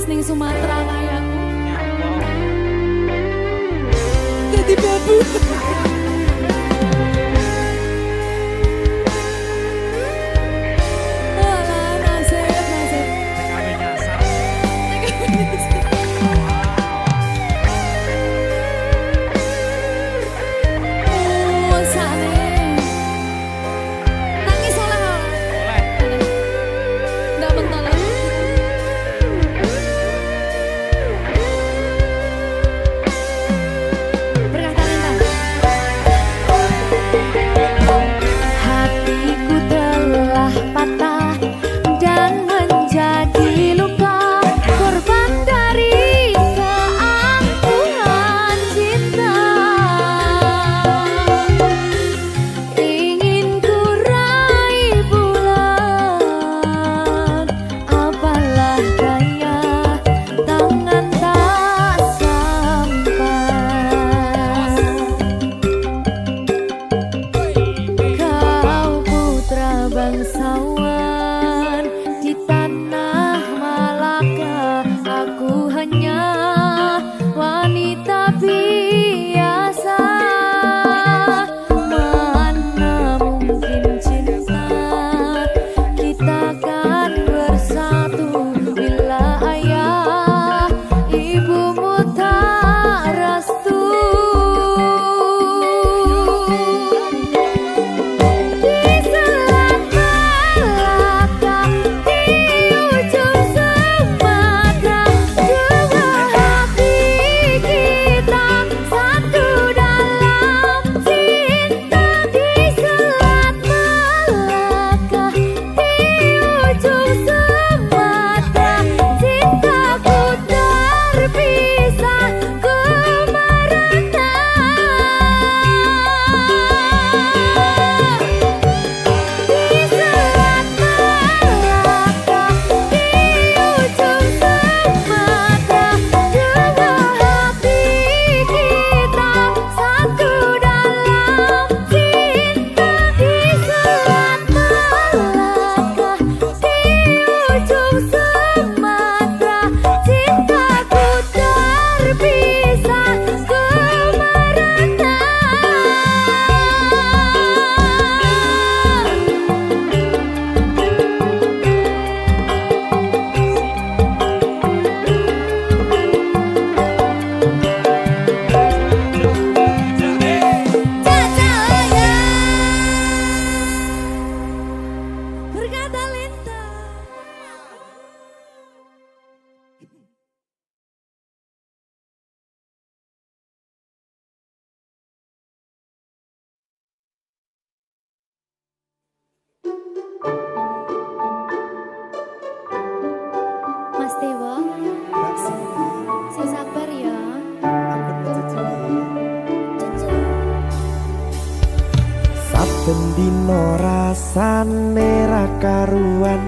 pas ning Sumatera kayakku. Jadi babu. Alah, nasib. TKW nyasar. Oh, sane. Nangis oleh. Boleh. Nggak mentol ya. Berkah talenta. Hatiku telah patah dan menjadi luka, korban dari keangkuhan cinta. Ingin ku raih bulan, apalah daya, tangan tak sampai. Kau putra bangsawan di tanah Malaka, aku hanya wanita biasa. Mana mungkin cinta kita kan bersatu bila ayah ibumu tak restu. Di Selat Malaka, di ujung Sumatera, dua hati kita satu dalam cinta. Di Selat Malaka, di ujung Sumatera, cintaku terpisah ku merana. Di Selat Malaka, di ujung Sumatera, dua hati kita satu dalam cinta. Di Selat Malaka, di ujung Sumatera, cintaku terpisah ku merana. Cacaya berkah talenta. Mas Dewa, sing sabar ya. Cucu. Saben dino rasane ra karuan,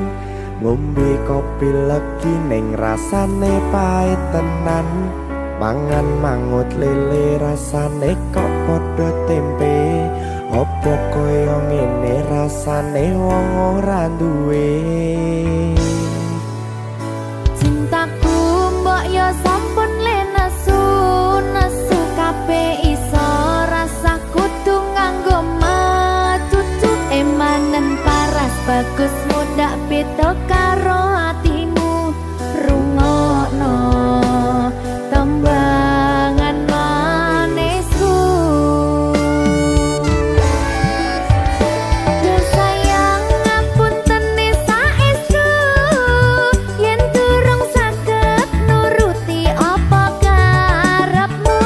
ngombe kopi legi ning rasane pahit tenan. Mangan mangut lele rasane kok padha tempe. Apa kaya ngene rasane wong ora duwe. Cintaku mbok yo sampun le nesu kabeh iso rasa kudu nganggo matutu. Emanen paras bagus mudak beda karo atimu. Rungokno tembangan manisku. Dan sayang ngapunten saestu, yen durung saged nuruti apa karepmu.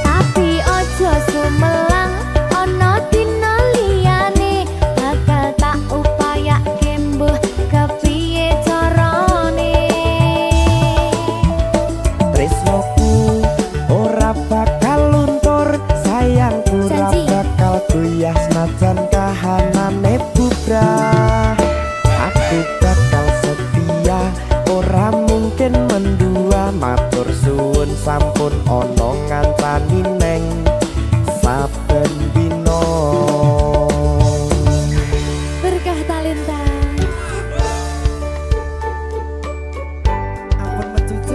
Tapi ojo sumelang, ana dina liyane bakal tak upayake mbuh kepiye carane. Tresnoku ora bakal luntur, sayangku ora Janji. bakal goyah senajan kahanane bubrah. Aku bakal setia, ora mungkin mendua. Matur suwun sampun ana ngancani neng saben dina. Berkah talenta. Ampun mecucu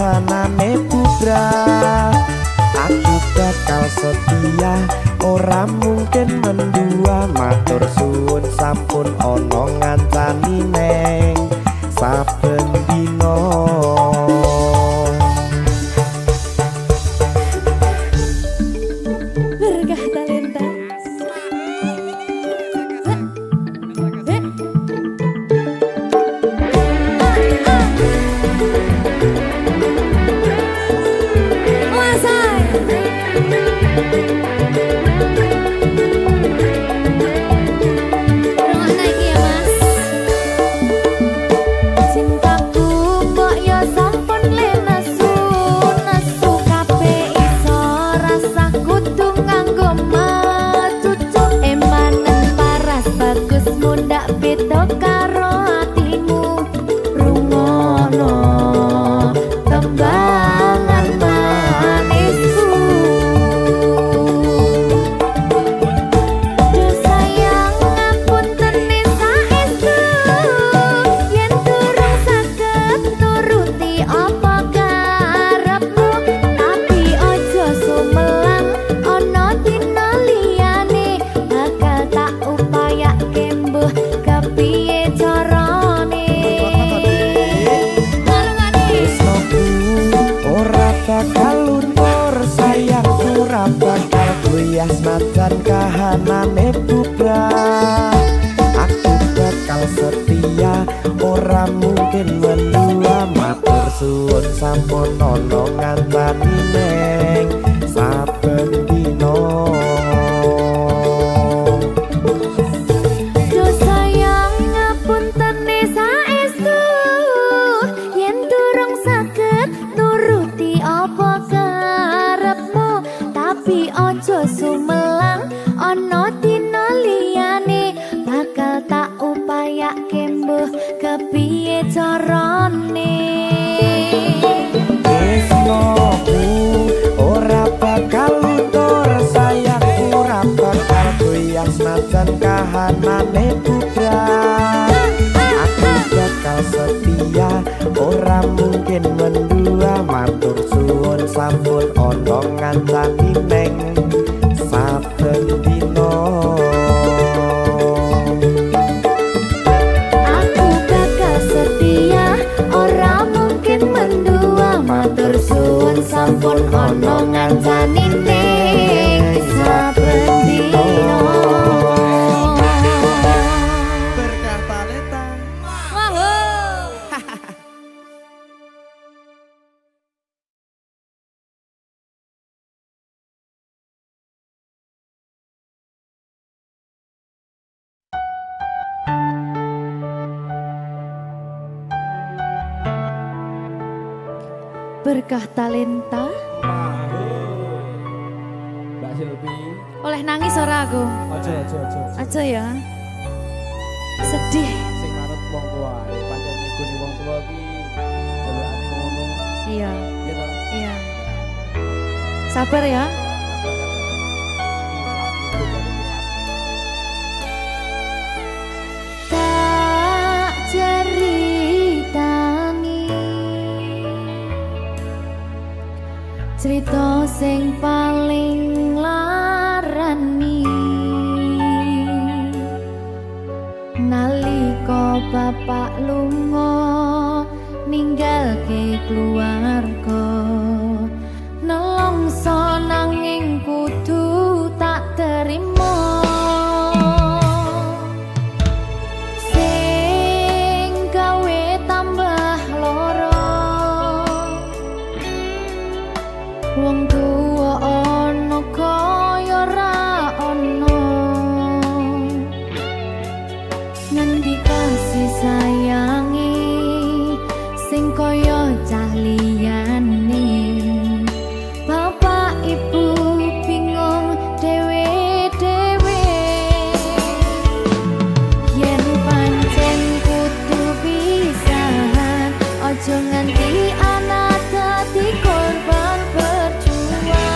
kahanane bubrah. Aku bakal setia, ora mungkin mendua. Matur suwun sampun ana ngancani neng saben dina. Berkah talenta. Senajan kahanane bubrah, aku bakal setia, ora mungkin mendua. Matur suwun sampun ana ngancani neng saben dina. Duh sayang ngapuntene saestu, yen durung saged nuruti apa karepmu, tapi aja sumelang ana dina liyane, bakal tak upayake mbuh kepiye carane. Tresnoku ora bakal luntur, sayangku ora bakal goyah senajan kahanane bubrah. Aku bakal setia, ora mungkin mendua. Matur suwun sampun ana ngancani neng saben dina. Aku bakal setia, ora mungkin mendua. Matur suwun sampun ana ngancani ning saben dina. Berkah talenta. Berkah talenta. Mbak Silvi. Oleh nangis ora aku? Aja. Aja ya. Sedih. Sing manut wong tua. Pancen ngikuni wong tua ki jelekane ngomong. Iya, Ya ta. iya. Sabar ya. Tak ceritani cerita sing paling larani, nalika bapak lunga ninggalke keluarga, nelongso nanging kudu tak terima. Sing gawe tambah lara, wong tuwa ana kaya ra ana, ngendi kasih sayangi sing kaya cah liyane. Bapak ibu bingung dewe-dewe, yen pancen kudu pisahan, aja nganti anak dadi korban perjuangan.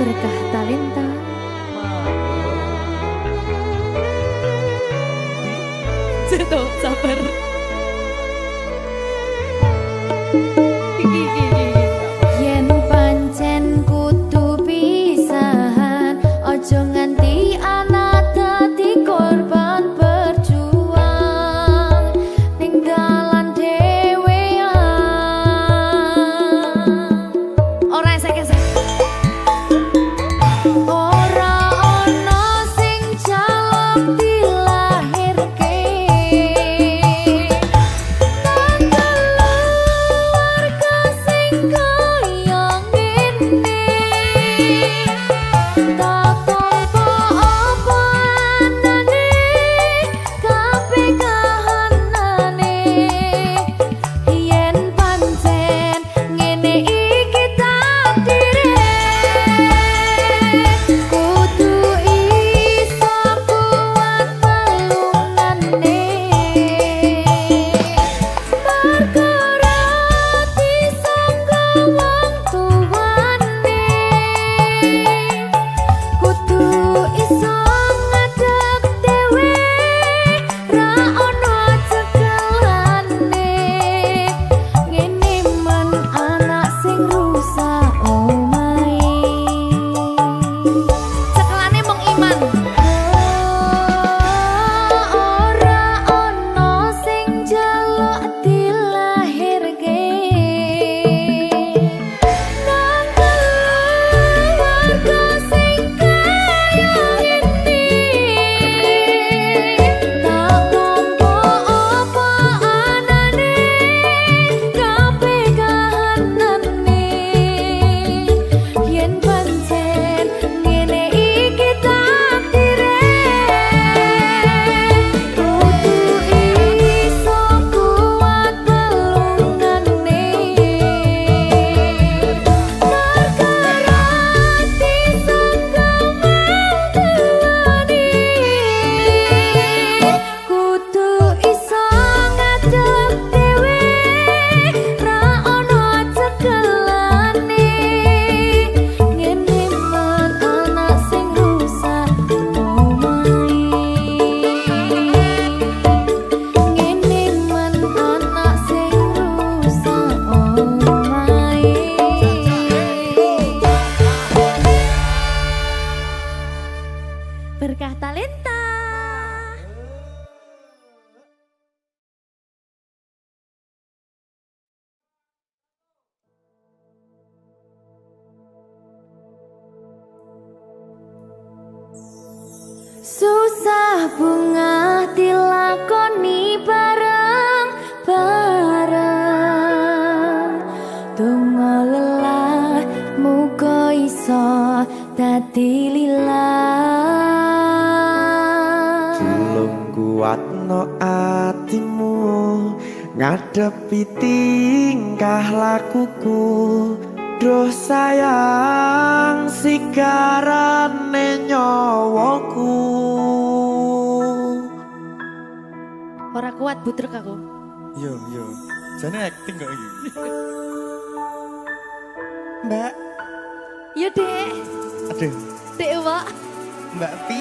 Berkah talenta. Ceto sabar. Yen pancen kudu pisahan, ojo nganti anak dadi korban berjuang ning dalan dhewean. Ora esek-esek. Ora ana sing jaluk dilahirke. Berkah talenta. Susah bunga dilakoni bareng-bareng, donga lelah muga iso dadi lillah. Tulung kuatno atimu ngadepi tingkah lakuku, duh sayang sigarane nyawaku. Ora kuat butrek aku. Yo, jane acting kok iki. Mbak, Yo Dek. aduh, Dek Wak. Mbak Pi.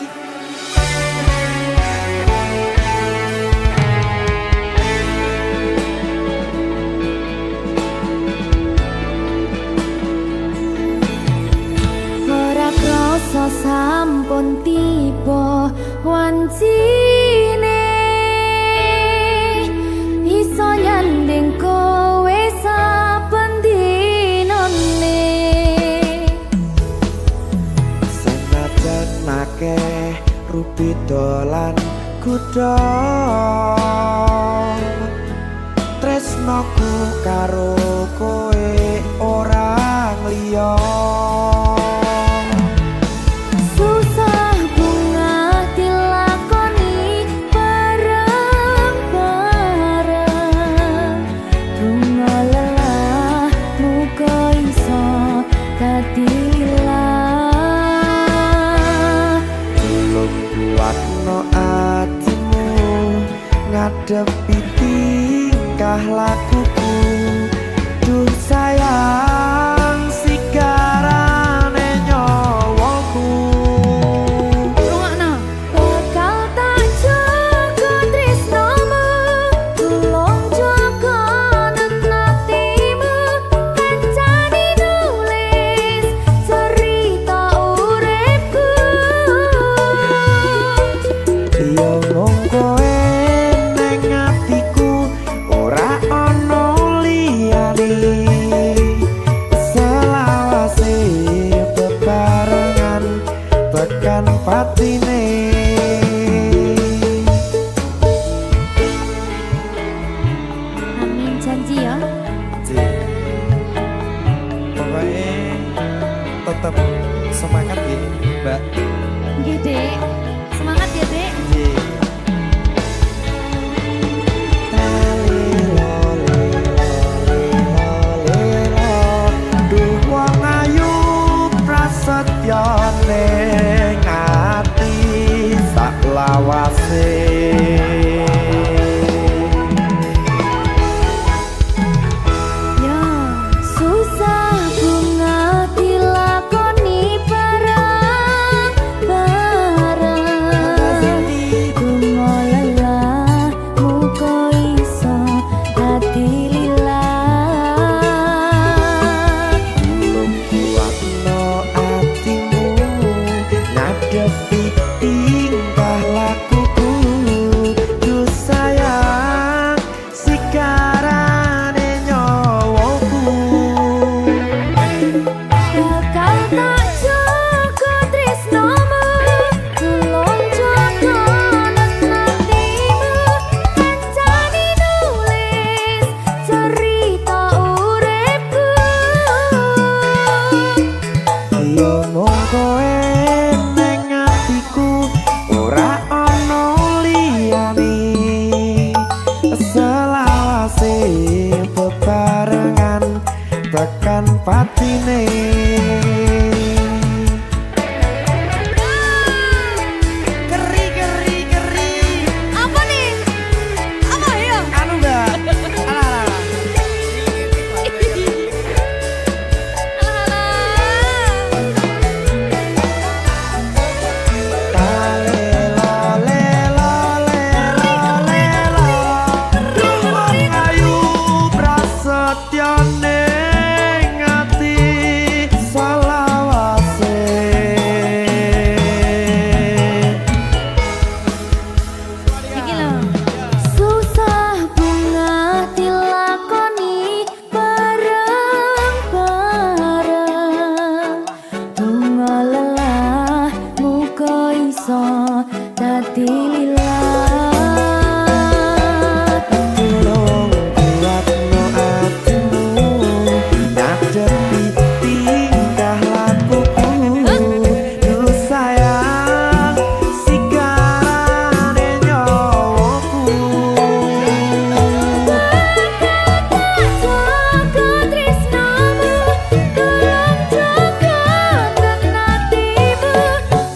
Ora krasa sampun tiba wancine, iso nyanding kowe saben dinane. Senajan akeh rupi dolan kuda, tresnoku karo kowe ora liya. Susah bunga dilakoni bareng-bareng, bunga lelah muga iso dadi lillah. Tulung kuatno atimu ngadepi tingkah lakuku, duh sayang sigarane nyawaku. selawase bebarengan tekan patine. Amin janji ya. Pokoknya tetap semangat ya Mbak. Nggih, Dek. Semangat ya, Dek. Prasetyane ngati sak lawase Ya, susah bunga dilakoni bareng-bareng. Bunga lelah muka iso dadi lilah. buatno atimu ngadepi tingkah lakuku. Duh sayang sikarane nyawaku. Bakal tak jaga tresnomu, tulung jaga nantimu. Kancani nulis cerita uripku. Yo mung kowe ning atiku, ora ana liyane. Selawase bebarengan tekan patine. Keri. Apa nih? Apa ya? Anu Mbak. Alah. Prasetyane ngati selawase. Iki lho. Susah bunga dilakoni bareng-bareng. Bunga lelah muka iso dadi lilah. Tulung buatno atimu ngadepi tingkah lakuku. Duh sayang sikarane nyawaku. Jaga tresnomu, tulung jaga nantimu.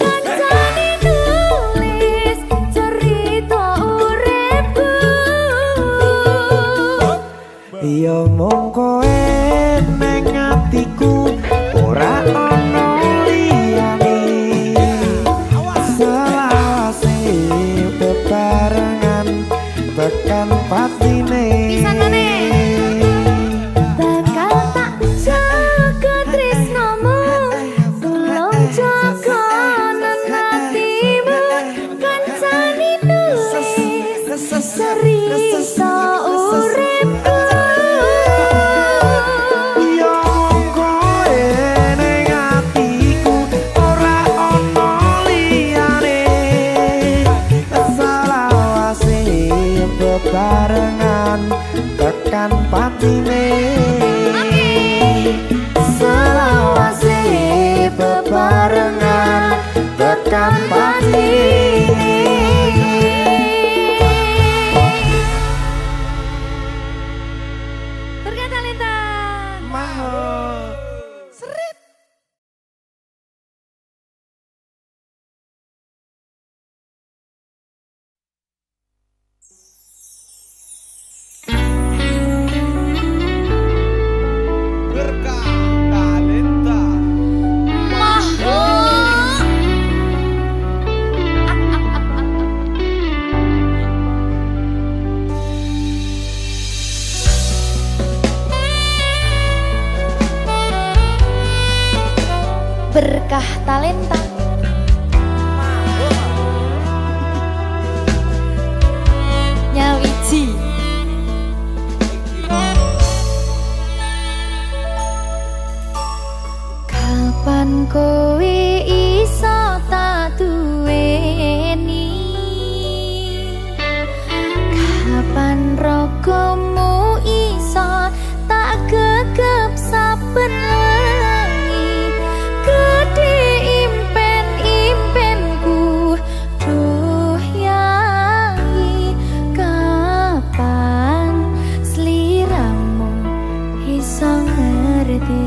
Kancani nulis cerita uripku. Ya mung kowe ning atiku, ora ana liyane. Selawase bebarengan tekan patine. Pisanane. Bakal tak jaga tresnomu, tulung jaga nantimu. Kancani nulis cerita uripku. Ya mung kowe ning atiku, ora ana liyane. Selawase bebarengan tekan patine. Selawase bebarengan tekan patine. Berkat talenta. Mahal. Berkah talenta. Berkah talenta. Nyawiji. kowe iso tak duweni. Kapan rogomu iso tak gegep saben wengi. Gede impen-impenku duh yai. Kapan sliramu iso ngerti.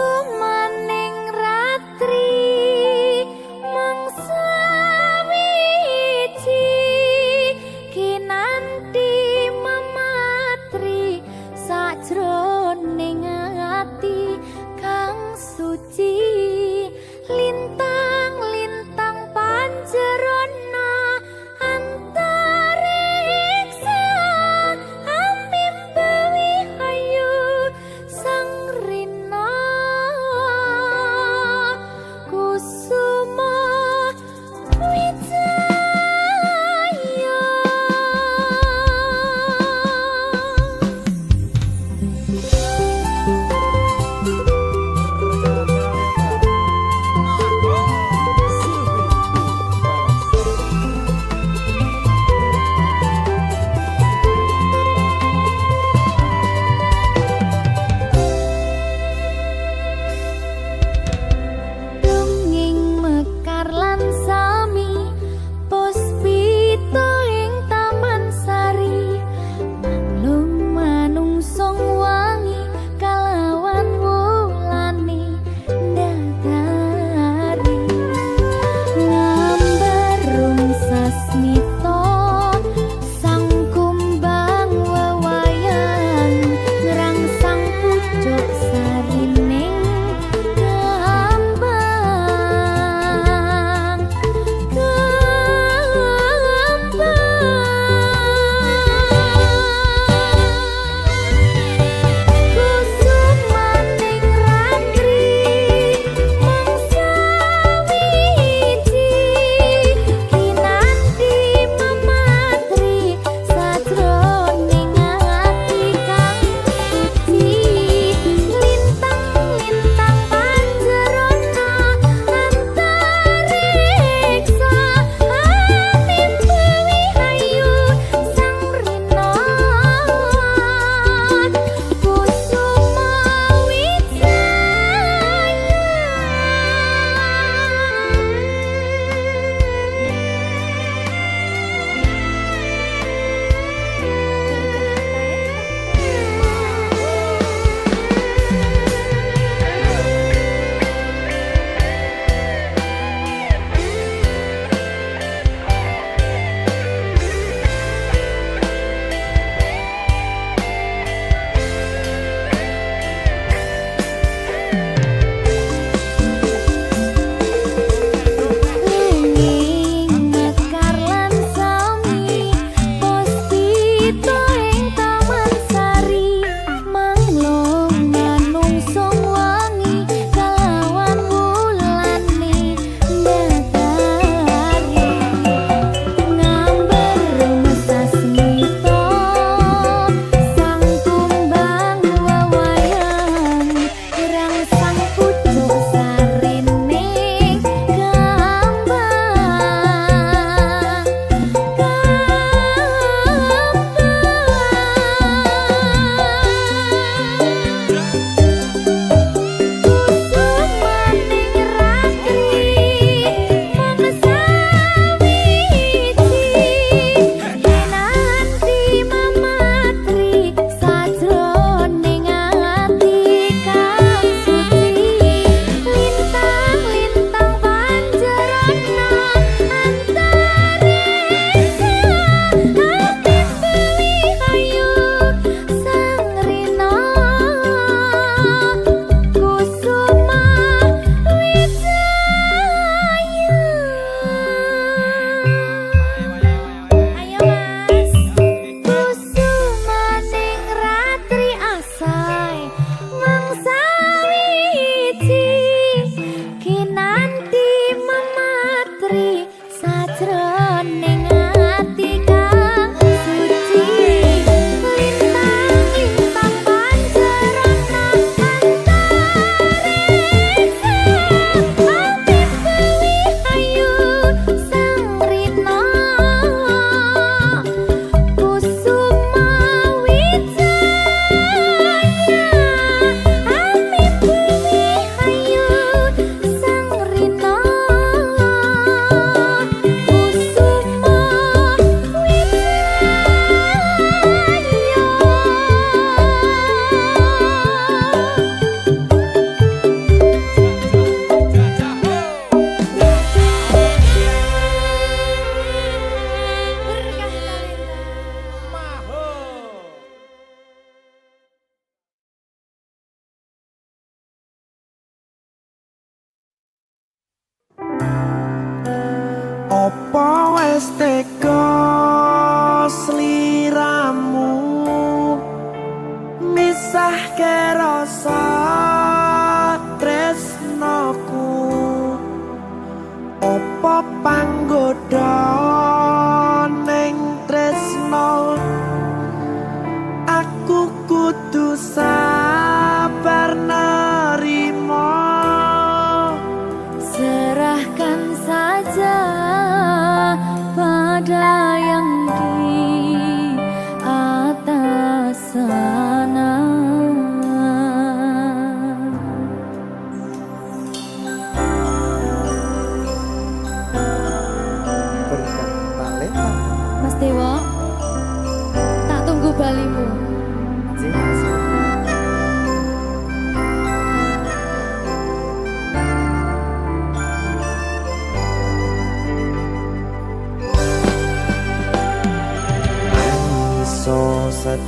Kusumaning ratri mangsa wiji kinanti mematri sajroning ati kang suci lintang-lintang panjerona antariksa ambimbawi hayu sang rina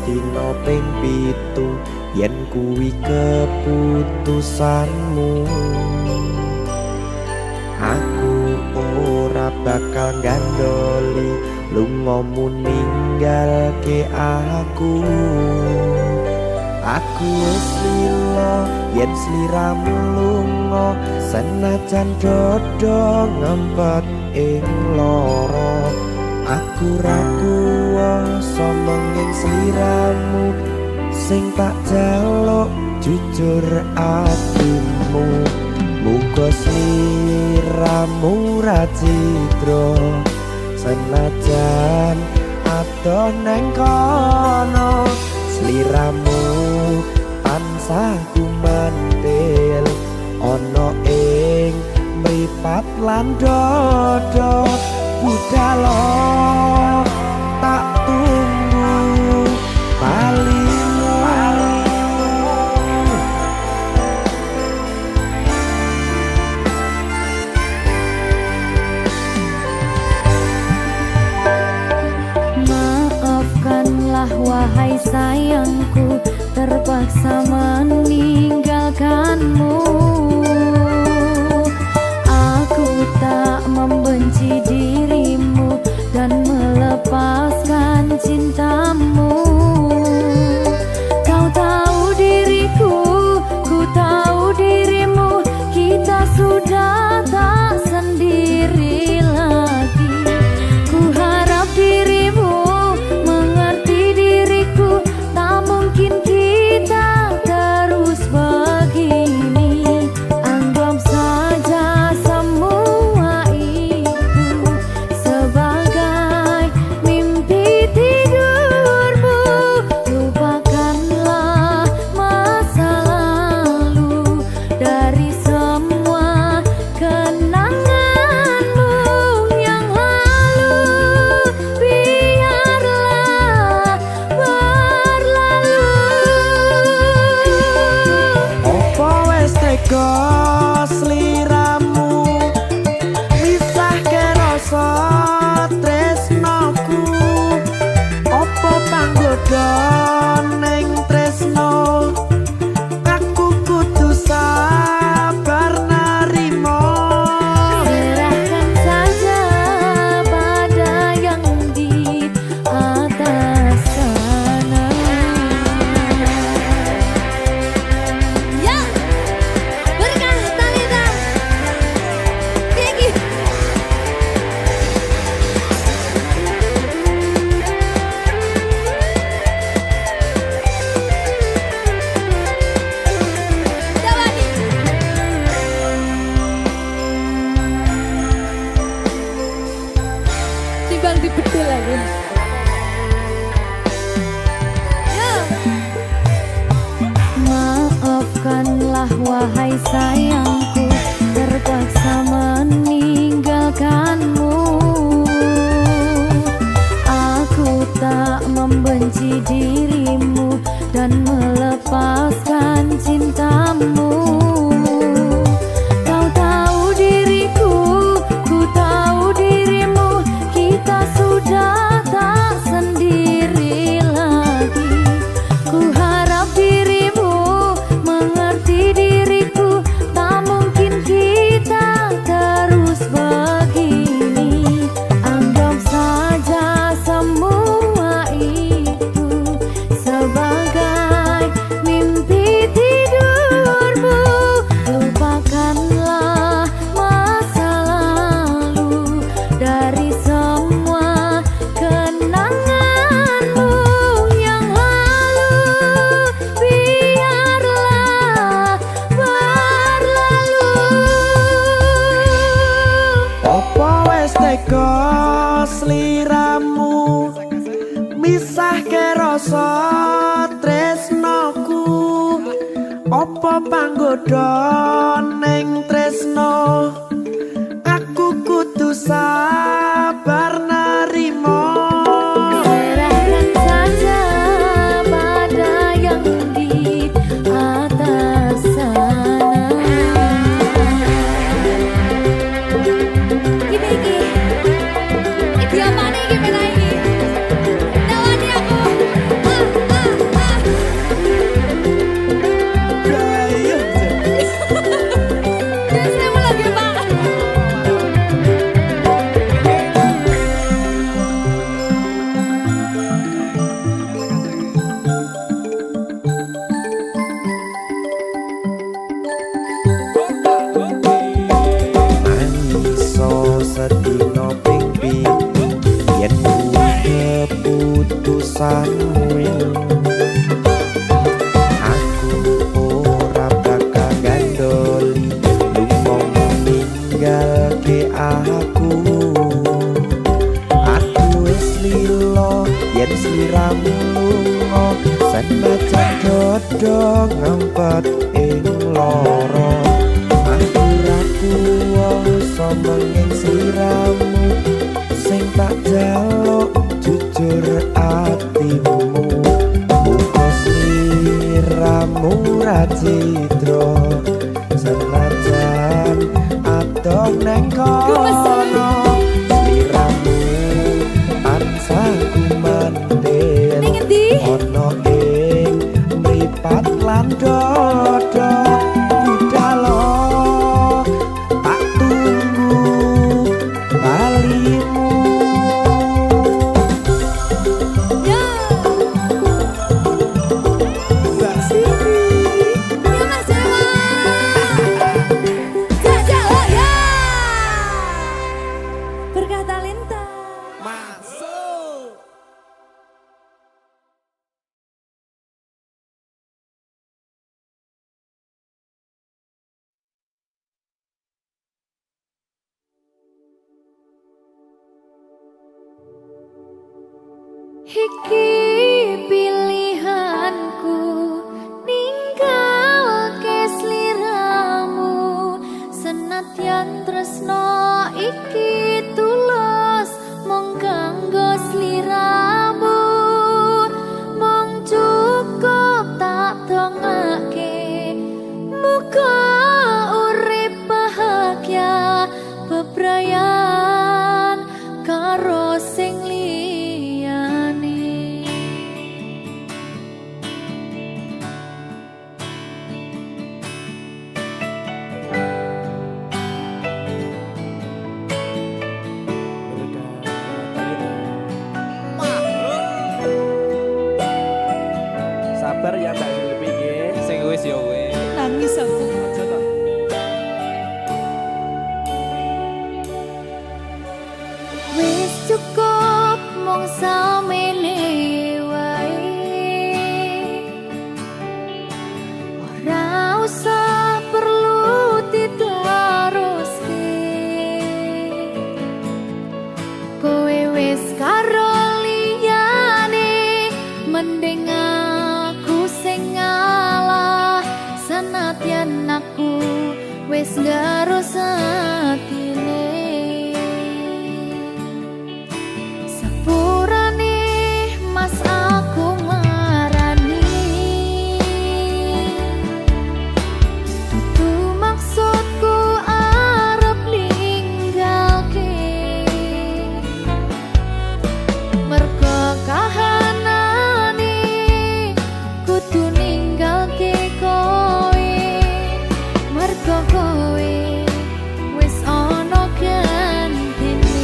dino ping pitu yen kuwi keputusanmu. Aku ora bakal gandoli lungamu ninggalke aku. Aku wis lila yen sliramu lunga senajan dodo ngempet ing lara. Aku ra kuwasa menging sliramu sing tak jaluk jujur atimu. Muga sliramu ra cidra senajan adoh neng kono. Sliramu tansah gumantil ana ing mripat lan dodo. Budhalo tak tunggu balimu. Maafkanlah wahai sayangku, terpaksa meninggalkanmu. Aku tak membenci dirimu dan melepaskan cintamu. Kau tahu diriku, ku tahu dirimu, kita sudah tak sendiri lagi. Ku harap dirimu mengerti diriku, tak mungkin kita terus begini. Anggap saja semua itu sebagai mimpi tidurmu. Lupakanlah masa lalu dari semua kenanganmu yang lalu. Biarlah berlalu. Opo wis tega sliramu misahke rasa tresnoku. Opo panggoda ning tresno, aku kudu sabar narimo. Serahkan saja pada yang di atas sana. Ya, berkah Talita. Tinggi. Dawani. Timbang dibedil lagi. Maafkanlah wahai sayangku, terpaksa meninggalkanmu. Aku tak membenci dirimu dan melepaskan cintamu. Kau tahu diriku, ku tahu dirimu, kita sudah tak sendiri lagi. Ku harap dirimu mengerti diriku, tak mungkin kita terus begini. Anggap saja semua itu sebagai mimpi tidurmu. Lupakanlah masa lalu dari semua kenanganmu yang lalu. Biarlah berlalu. Opo wis tega sliramu misahke rasa tresnoku. Opo panggoda ning tresno, aku kudu sabar narimo. Serahkan saja pada yang di atas sana. Iki apa nih gimana ini? Dawani aku. sedina ping pitu yen kuwi keputusanmu. Aku ora bakal gandoli lunga ninggalke aku. Aku wis lilo yen sliramu lunga senajan dodo ngempet ing loro. Aku ra kuwasa menging sliramu sing tak jaluk jujur atimu. Muga sliramu ra cidra senajan adoh neng kono. Sliramu tansah kumandhen Ning endi? ono ing mripat lan dodo. Budalo tak tunggu balimu. Ya. Mbak Siti Ya Mas Jawa. Jajak oh ya. Berkah talenta. masuk. Iki pilihanku ninggalke sliramu senadyan tresno iki tulus mung kanggo sliramu mung cukup tak dongake muga urip bahagia bebrayan karo sing liyane. Sabar ya Mbak Zulfi nggih. Sing wis ya wis. Nangis aku. Aja to. Wis cukup mung samene wae. Ora usah perlu diteruske. Kowe wis karo liyane mending aku sing ngalah senadyan aku wis ngaro satine. Sepurane mas aku marani dudu maksudku arep ninggalke mergo kahanane kudu ninggalke kowe mergo kowe wis ana gantine.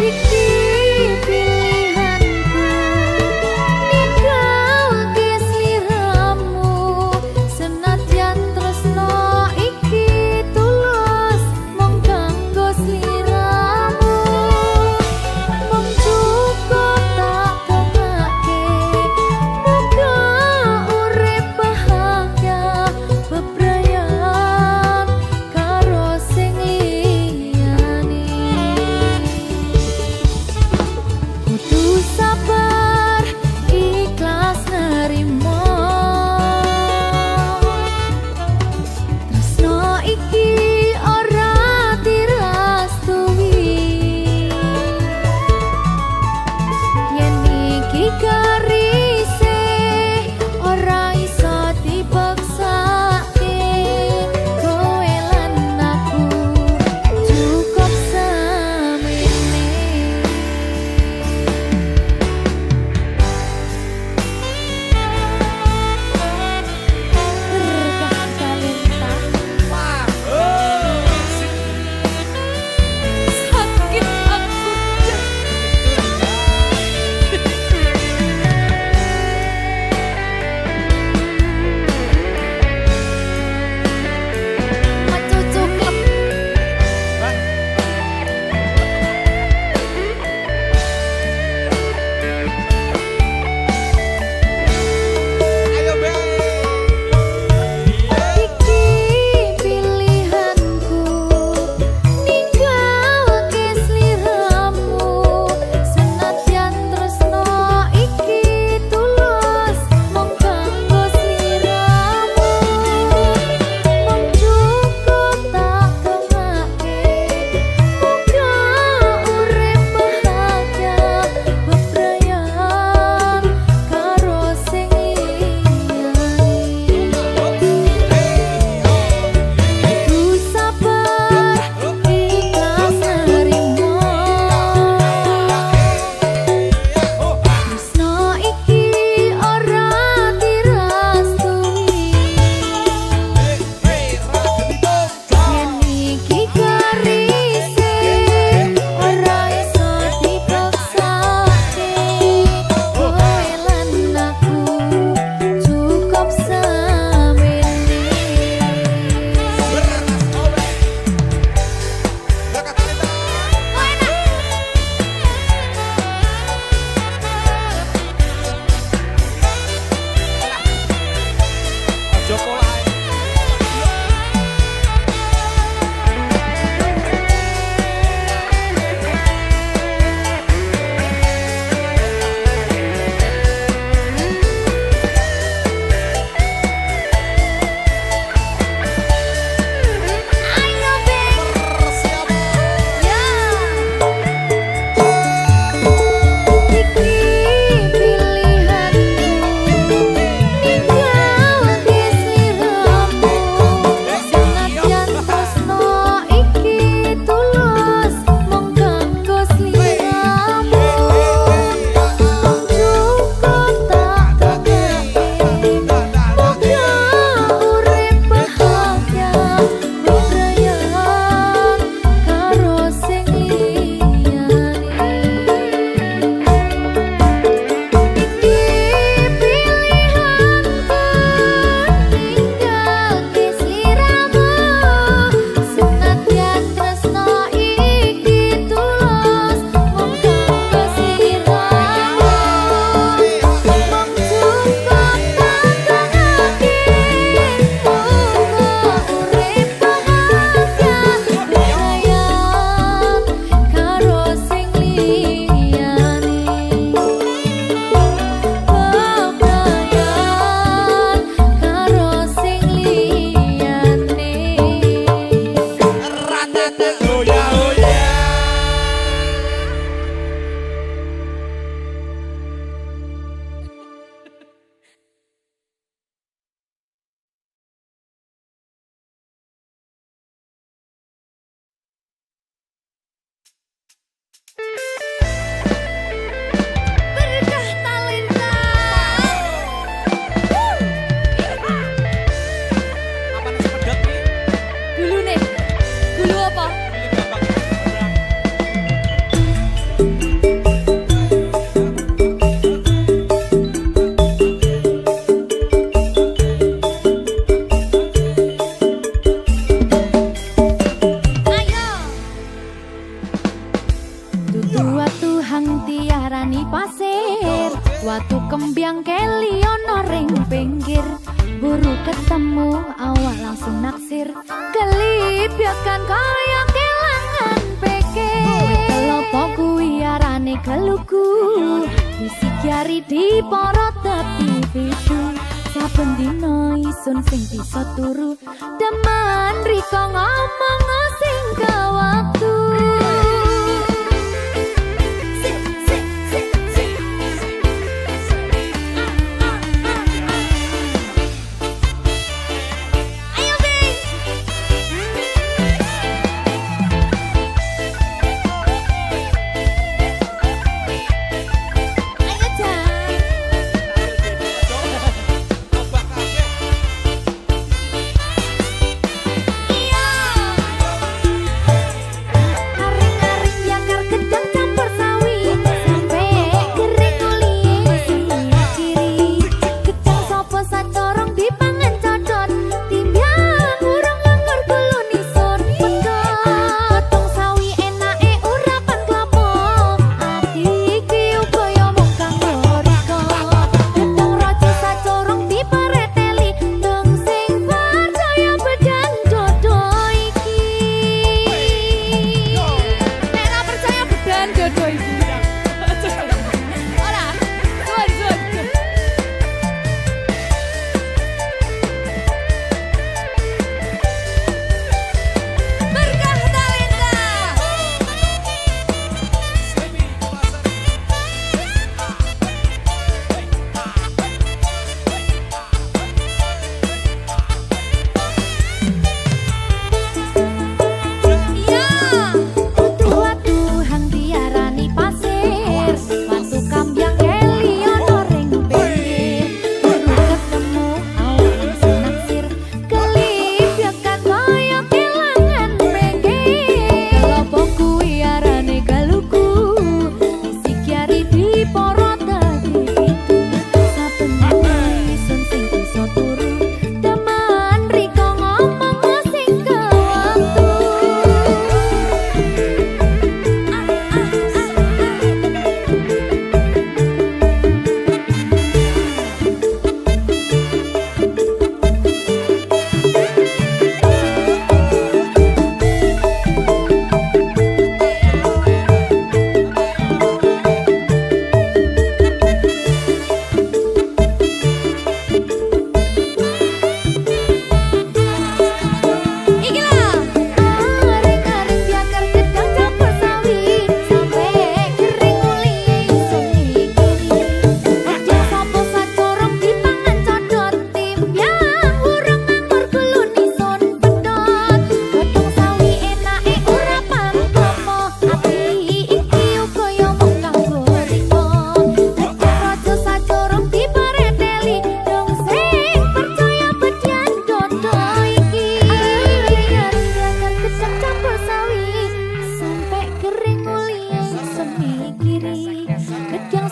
Iki pilihanku ninggalke sliramu senadyan tresno iki tulus mung kanggo sliramu mung cukup tak dongake Watu kembyang keli ono ring pinggir, buru ketemu awak langsung naksir. Kelipyakan kaya kelangan pikir, kelopo kuwi arane keluku, isi jari di porot tepi pitu. Saben dina isun sing bisa turu, demen riko ngomong sing ke waktu.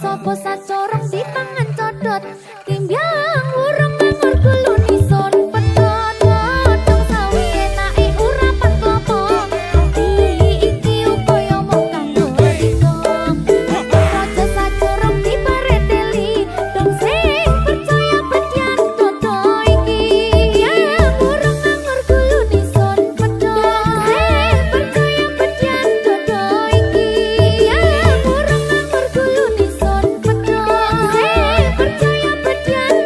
Sopo sacorong dipangan codot, timbyang urung nganggur gulu nison pedot. Godhong sawi enake urapan klopo, ati iki upaya mung kanggo riko. Raja sacorong dipareteli, dong sing percaya bedyan dodo iki. Yang urung nganggur gulu nison pedot, sing percaya bedyan dodo iki. Yang urung nganggur gulu nison pedot, sing percaya bedyan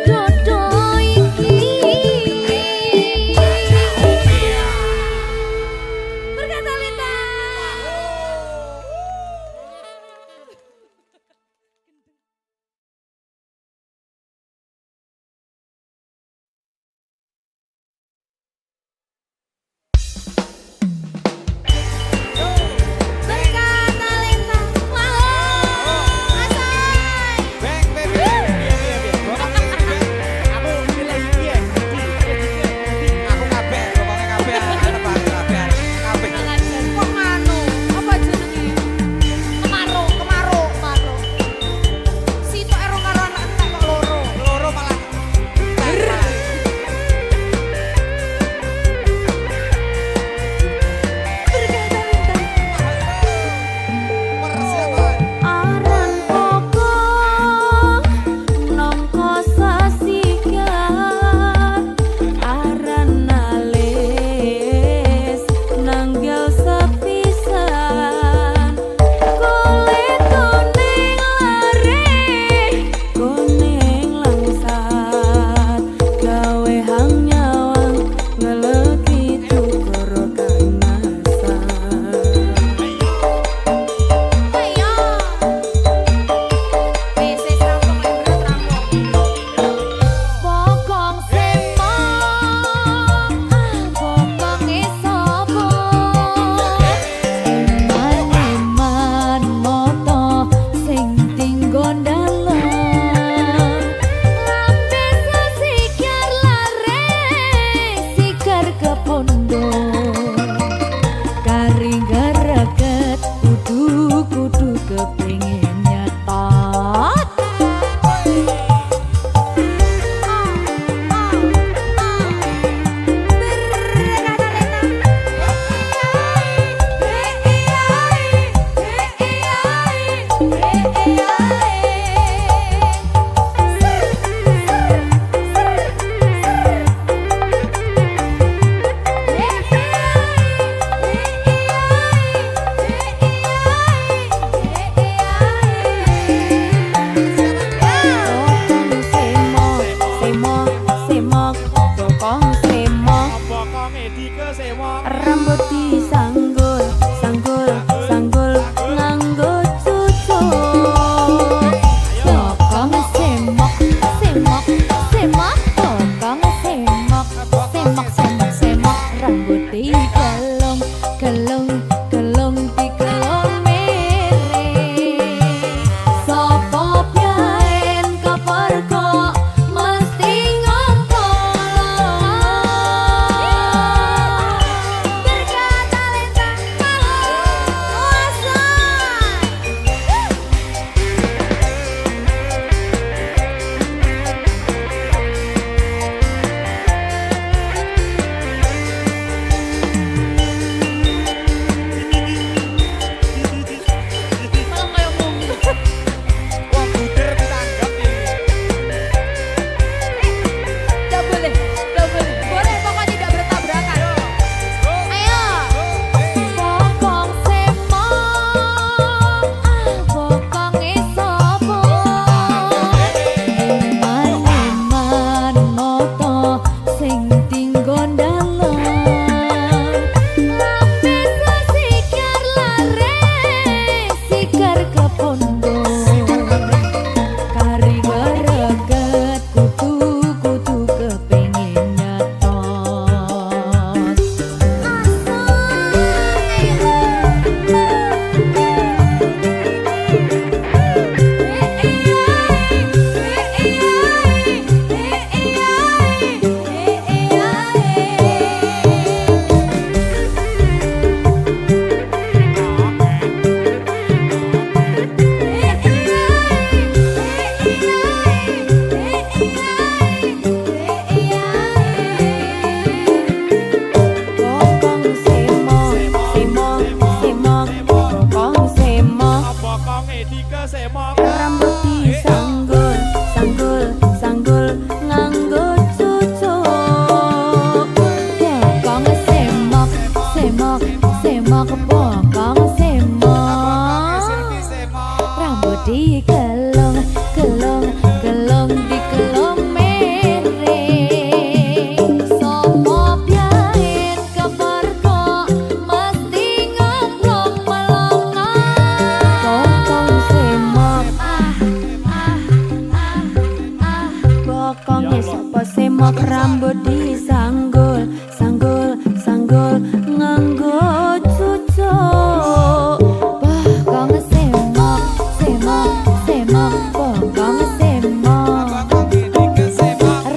konge sapa semok rambut disanggul sanggul sanggul nganggo cucuk bokong semok semok semok bokong semok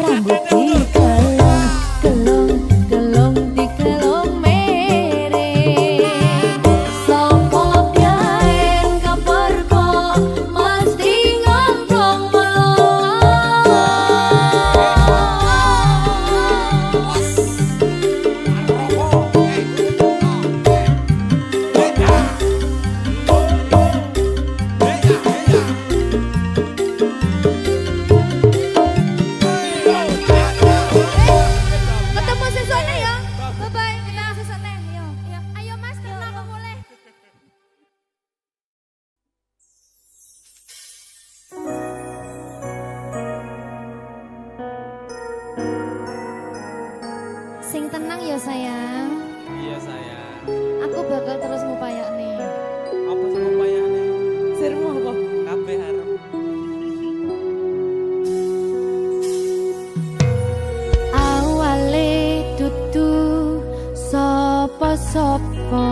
rambut dikelung kelung kelung dikelung mere sapa kaen kaperko mesti ngomong ketemu sesone ya. Bye bye. Ketemu sesone. Yo. Ayo Mas, kenapa mulai? Sing tenang ya sayang. Iya sayang. Aku bakal terus ngupayak nih. Apa sih upayane? Sirmu apa? Kabeh arep. Awale dudu sapa-sapa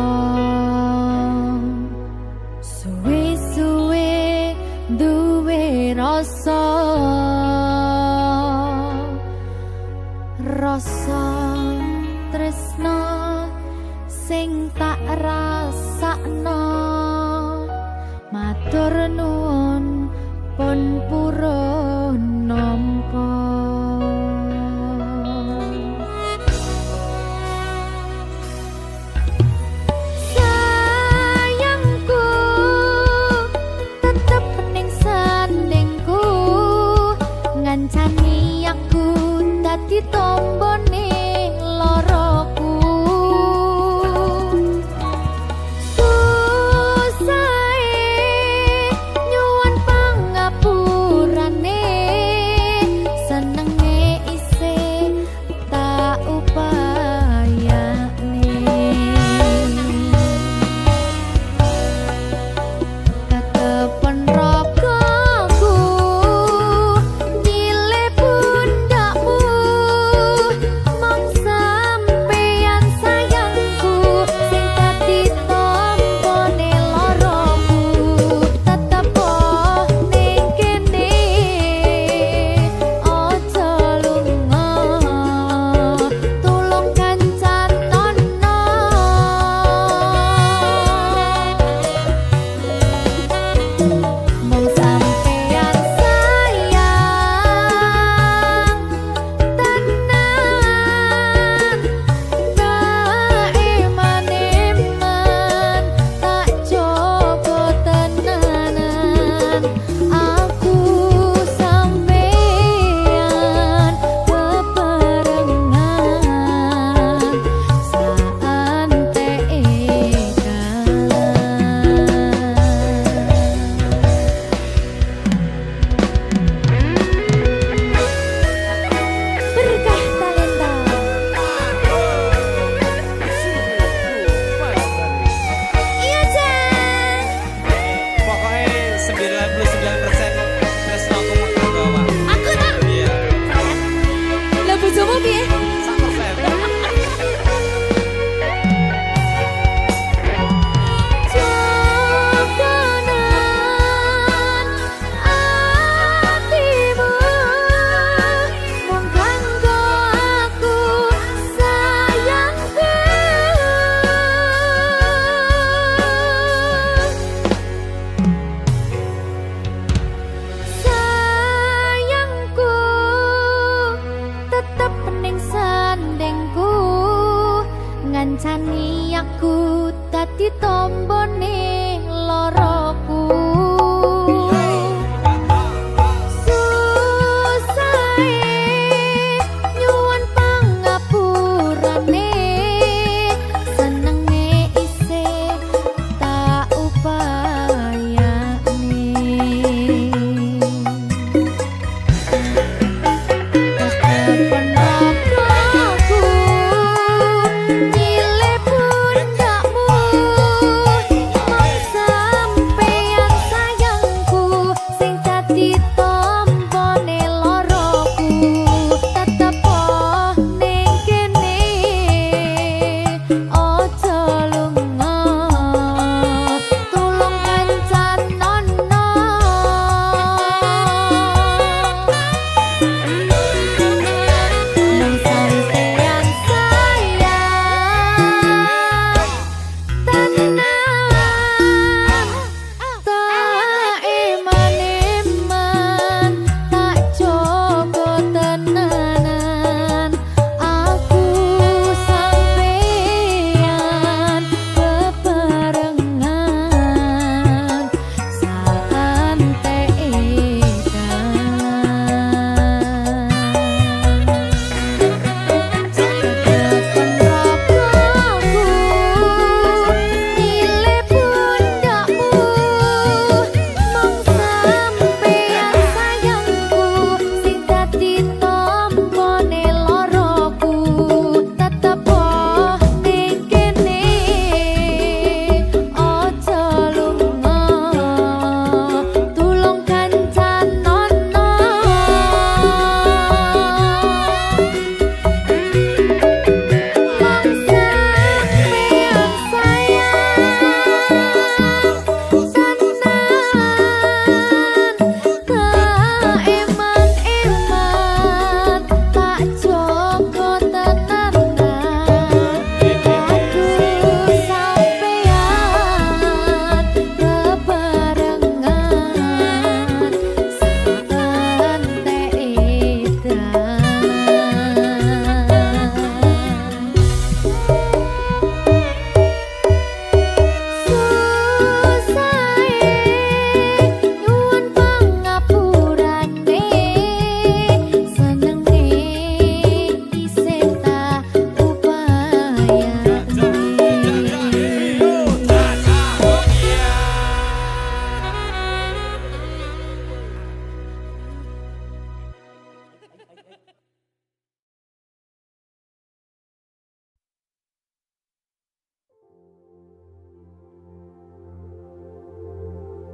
suwe-suwe duwe rasa rasa tresno sing tak rasakno matur nuwun pun purun nampa sayangku tetep ning sandingku ngancani aku dadi tombone loroku susahe nyuwun pangapurane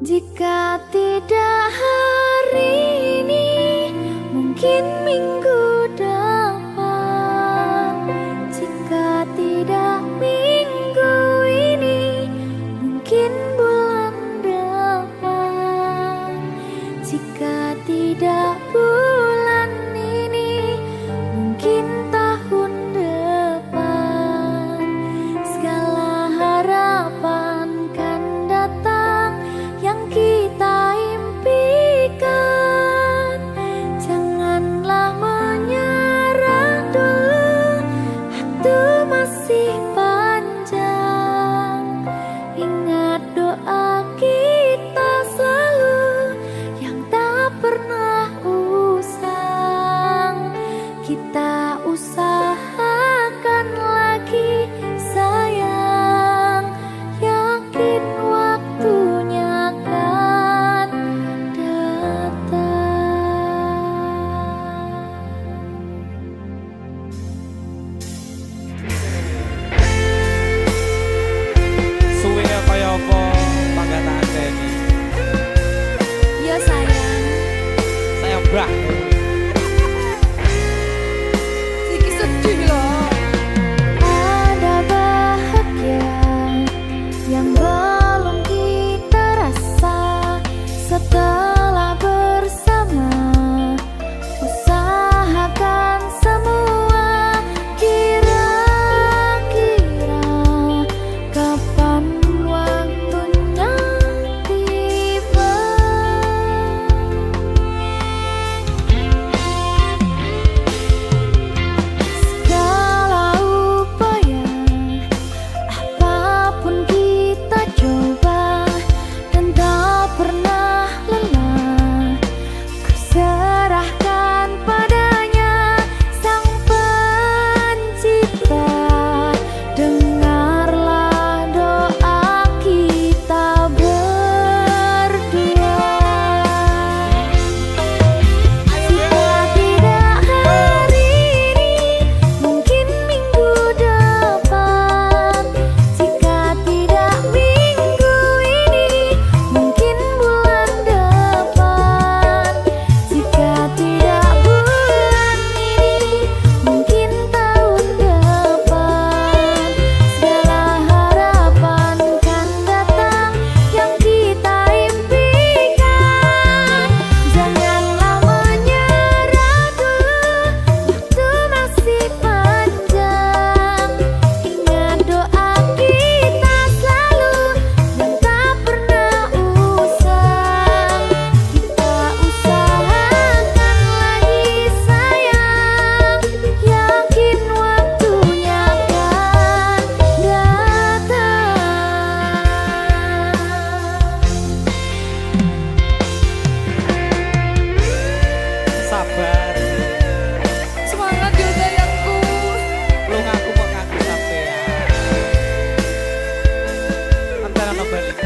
Jika tidak hari ini, mungkin minggu depan. Jika tidak minggu ini, mungkin bulan depan. Jika tidak bulan ini, mungkin tahun depan. Segala harapan kan datang yang kita impikan. Janganlah menyerah dulu, waktu masih panjang. Ingat doa kita selalu yang tak pernah usang. Kita usahakan lagi sayang, yakin waktunya akan datang. Suwe kaya apa panggataan ini? Ya sayang, Saya mbah. iki sedih loh. Ada bahagia yang belum kita rasa setelah bersama. Usahakan semua, kira-kira kapan waktunya tiba. Segala upaya, apapun kita coba, dan tak pernah lelah. Ku serahkan padanya, Sang Pencipta. Dengarlah doa kita berdua. Jika tidak hari ini, mungkin minggu depan. Jika tidak minggu ini, mungkin bulan depan. Jika tidak bulan ini, mungkin tahun depan. Segala harapan kan datang yang kita impikan. Janganlah menyerah dulu, waktu masih panjang. Ingat doa kita selalu yang tak pernah usang. Kita usahakan lagi sayang, yakin waktunya akan datang. Sabar. Semangat ya sayangku. Lu ngaku kok ngaku sampean. Antara no balik.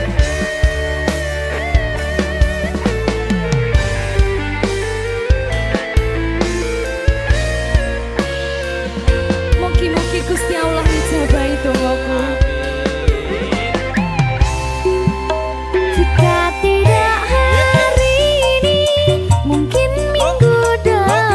Mugi-mugi Gusti Allah ngijabahi dongaku. Jika tidak hari ini, mungkin minggu depan.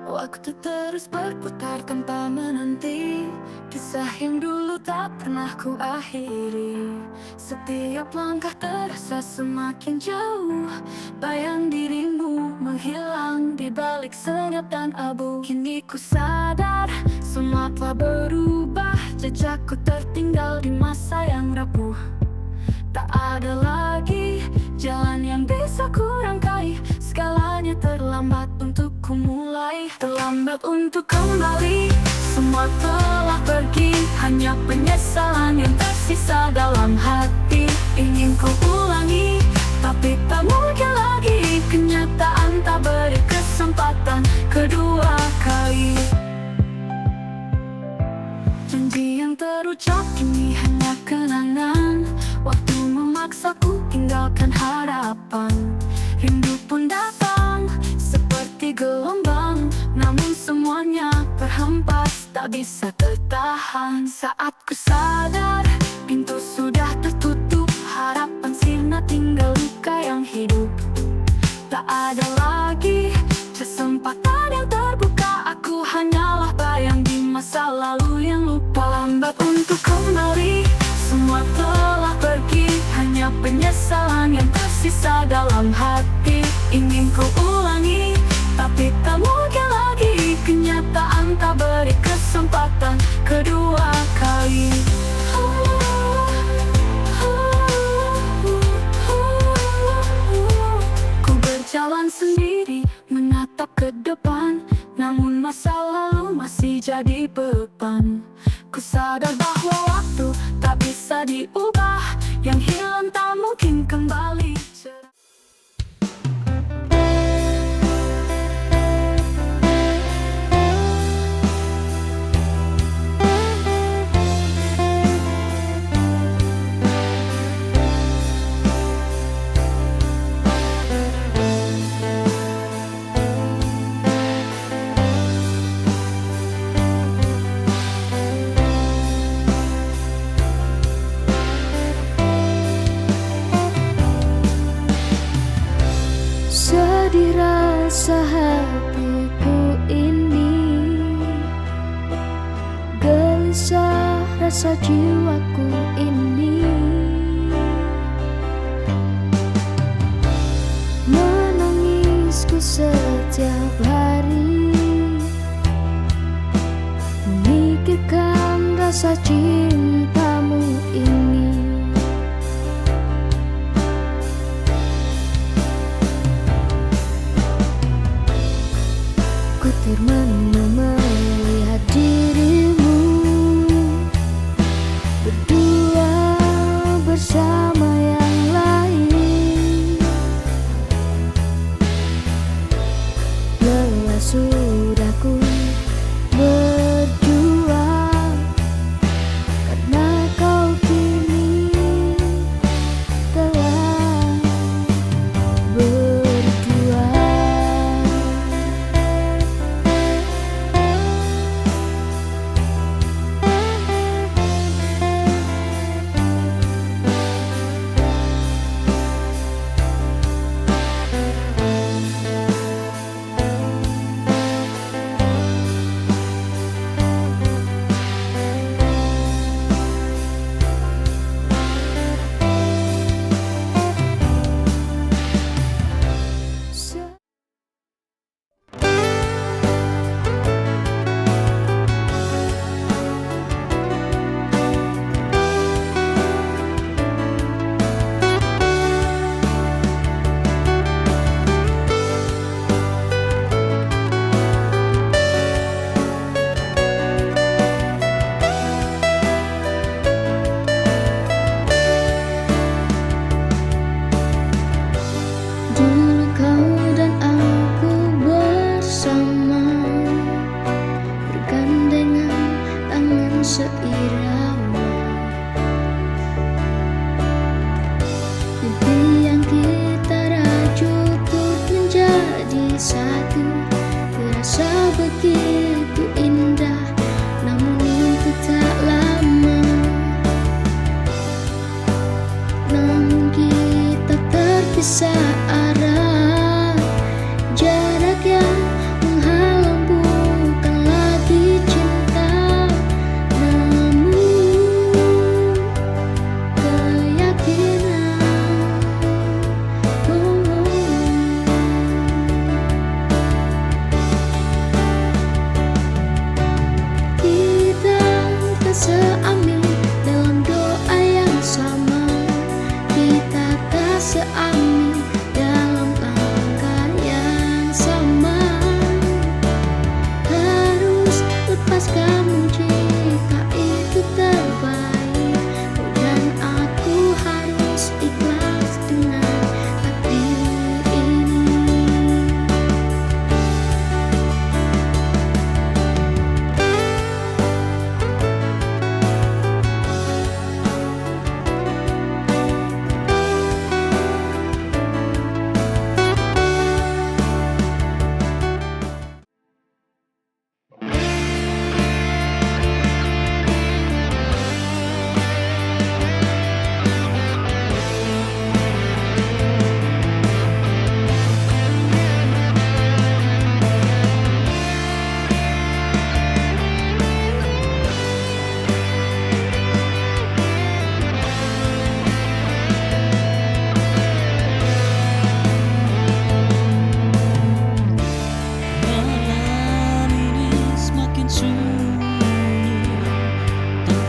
Waktu terus berputar tanpa menanti, kisah yang dulu tak pernah ku akhiri. Setiap langkah terasa semakin jauh, bayang dirimu menghilang di balik senyap dan abu. Kini ku sadar, semua telah berubah, jejakku tertinggal di masa yang rapuh. Tak ada lagi jalan yang bisa ku rangkai, segalanya terlambat untuk ku mulai. Terlambat untuk kembali, semua telah pergi, hanya penyesalan yang tersisa dalam hati. Ingin ku ulangi, tapi tak mungkin lagi, kenyataan tak beri kesempatan kedua kali. Janji yang terucap kini hanya kenangan, waktu memaksaku tinggalkan harapan. Rindu pun datang seperti gelombang, namun semuanya terhempas, tak bisa tertahan. Saat ku sadar, pintu sudah tertutup, harapan sirna tinggal luka yang hidup. Tak ada lagi kesempatan yang terbuka, aku hanyalah bayang di masa lalu yang lupa. Lambat untuk kembali, semua telah pergi, hanya penyesalan yang tersisa dalam hati. Ingin ku ulangi, tapi tak mungkin lagi, kenyataan tak beri kesempatan kedua kali. Ku berjalan sendiri, menatap ke depan, namun masa lalu masih jadi beban. Ku sadar bahwa waktu tak bisa diubah, yang hilang tak mungkin kembali. Sedih rasa hatiku ini, gelisah rasa jiwaku ini, menangisku setiap hari, memikirkan rasa cintamu ini. Ku termenung melihat dirimu berdua bersama yang lain. Lelah sudah ku berjuang, karena kau kini telah berjuang. Dulu kau dan aku bersama, bergandengan tangan seirama. Mimpi yang kita rajut untuk menjadi satu, terasa begitu indah, namun untuk tak lama. Namun kita terpisah arah, jarak yang menghalang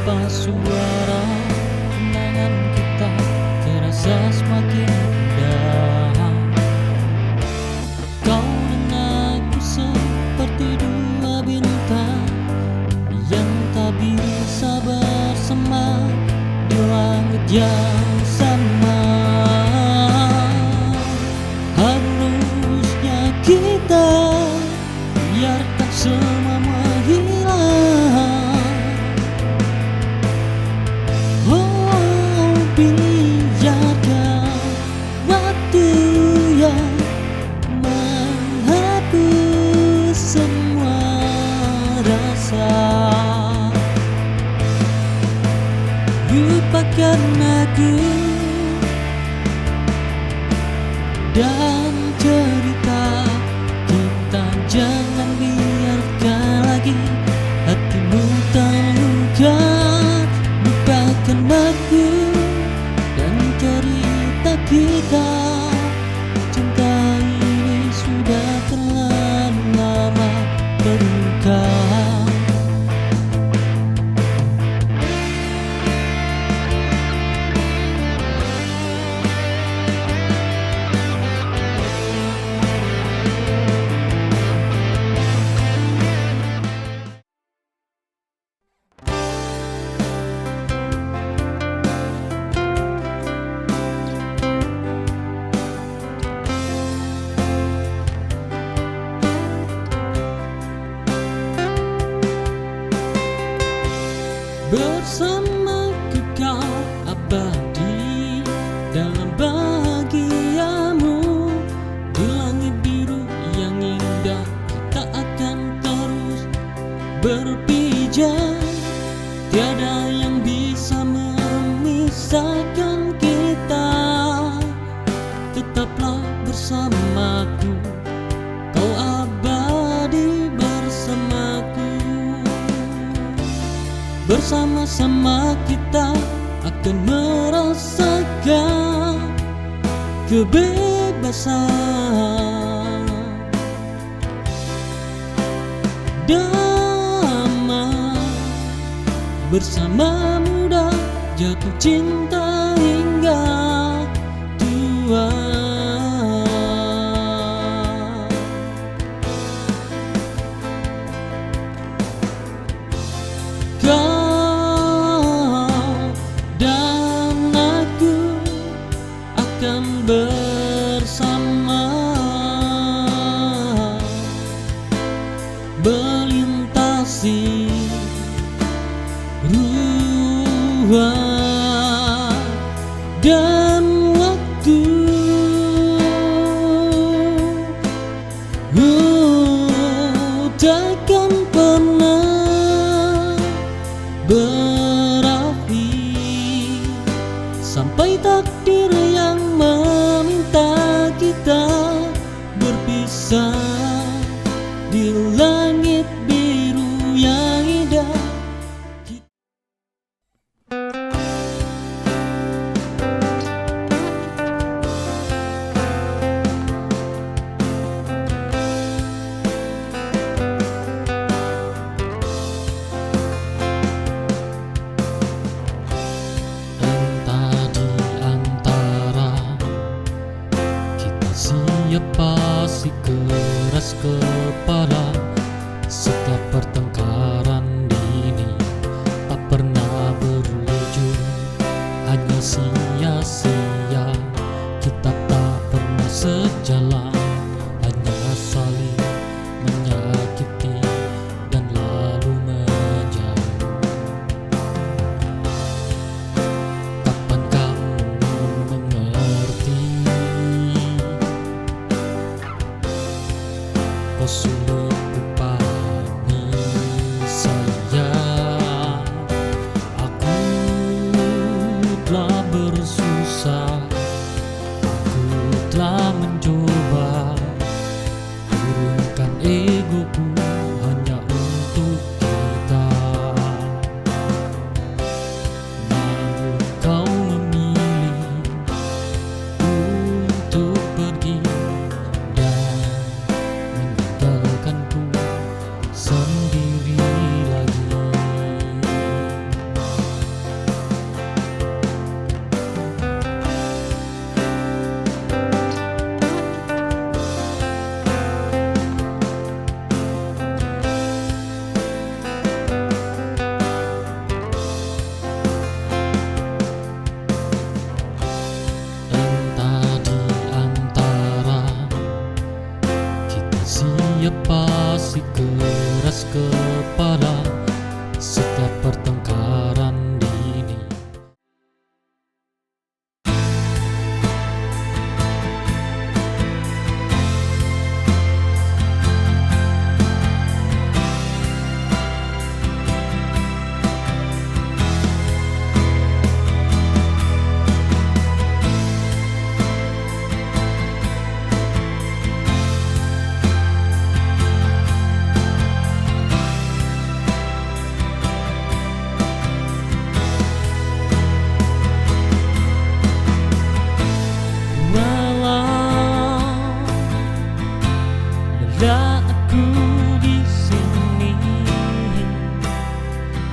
tanpa suara, kenangan kita terasa semakin indah. Kau dan aku seperti dua bintang yang tak bisa bersama di langit yang sama. Harusnya kita biarkan semua menghilang. Oh, biarkan waktu yang menghapus semua rasa. Lupakan aku dan cerita kita, jangan biarkan lagi hatimu terluka. Lupakan aku dan cerita kita, cinta ini sudah terlalu lama terluka. Bersamaku kau abadi dalam bahagiamu. Di langit biru yang indah kita akan terus berpijak. Tiada yang bisa memisahkan kita. Tetaplah bersamaku, kau abadi bersamaku. Bersama-sama kita akan merasakan kebebasan, damai bersama muda, jatuh cinta hingga tua. Bersama melintasi ruang dan waktu. Takkan pernah berakhir sampai takdir yang meminta kita berpisah di langit biru yang indah. Siapa sih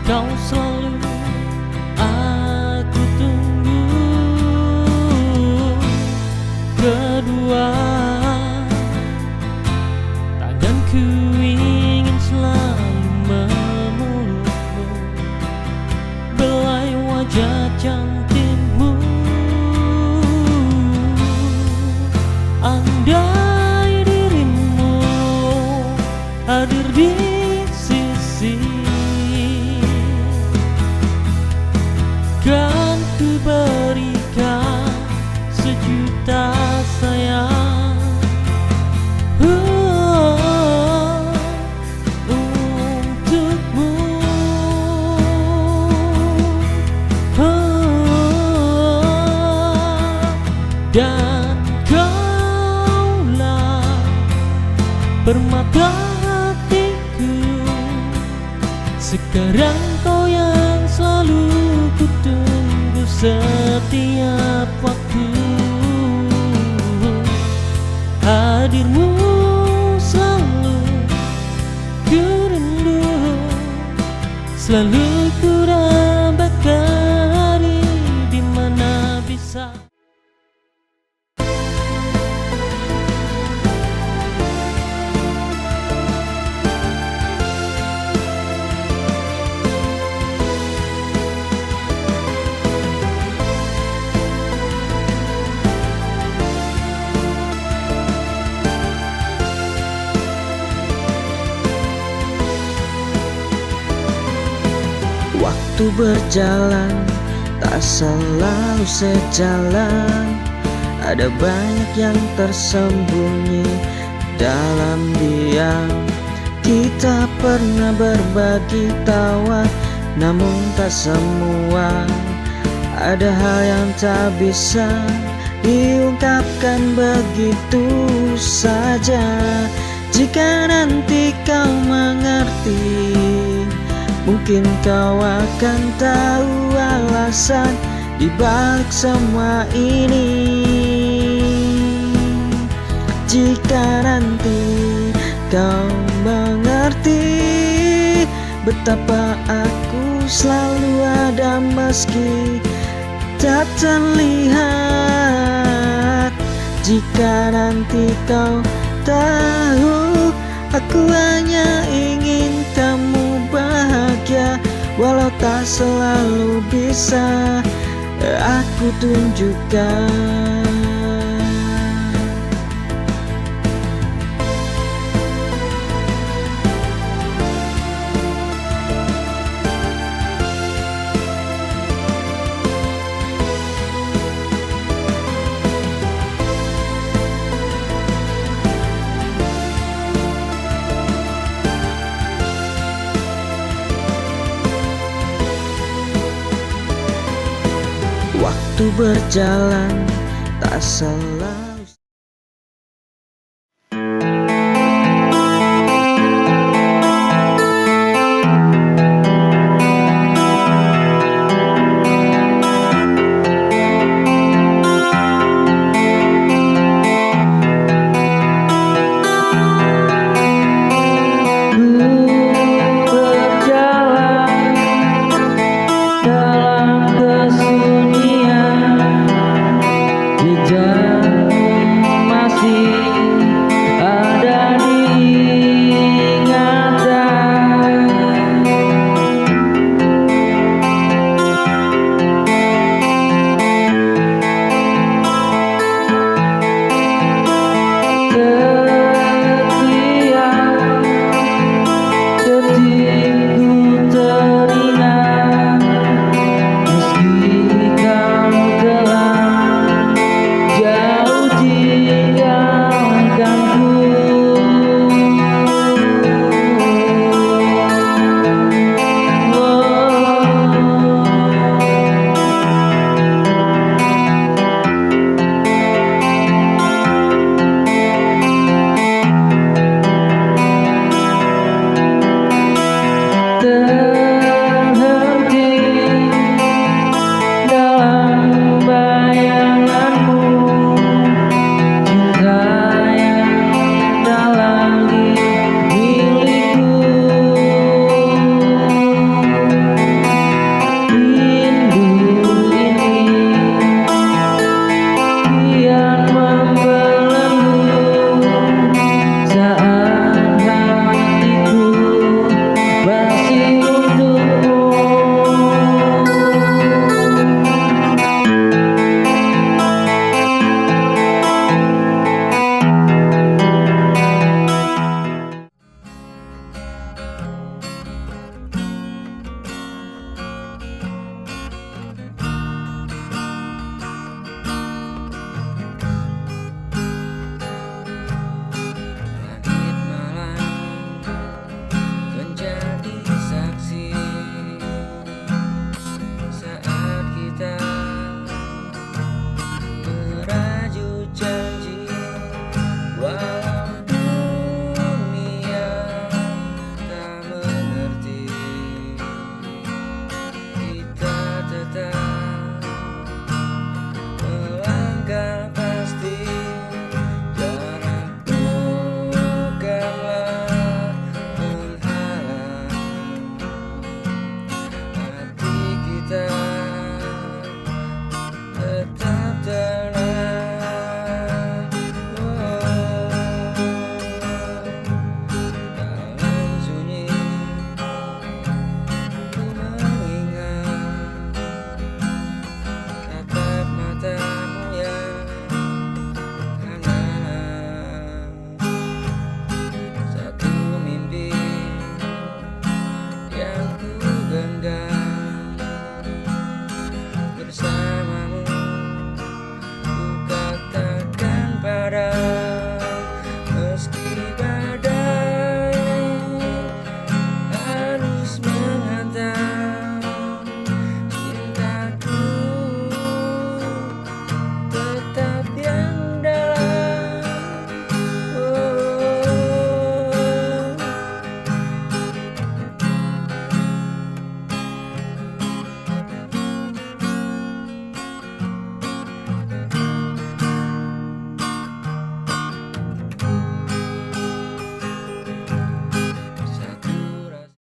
kau selalu aku tunggu. Kedua tanganku ingin selalu memelukmu, belai wajah cantikmu. Andai dirimu hadir di sisi, kan ku berikan sejuta sayang untukmu. Dan kaulah permata hatiku, sekarang kau yang selalu ku tunggu setiap waktu. Hadirmu selalu ku rindu, selalu ku dambakan hari di mana bisa. Waktu berjalan tak selalu sejalan, ada banyak yang tersembunyi dalam diam. Kita pernah berbagi tawa, namun tak semua. Ada hal yang tak bisa diungkapkan begitu saja. Jika nanti kau mengerti, mungkin kau akan tahu alasan di balik semua ini. Jika nanti kau mengerti betapa aku selalu ada meski tak terlihat. Jika nanti kau tahu aku hanya ingin kamu bahagia, walau tak selalu bisa aku tunjukkan. Waktu berjalan tak selalu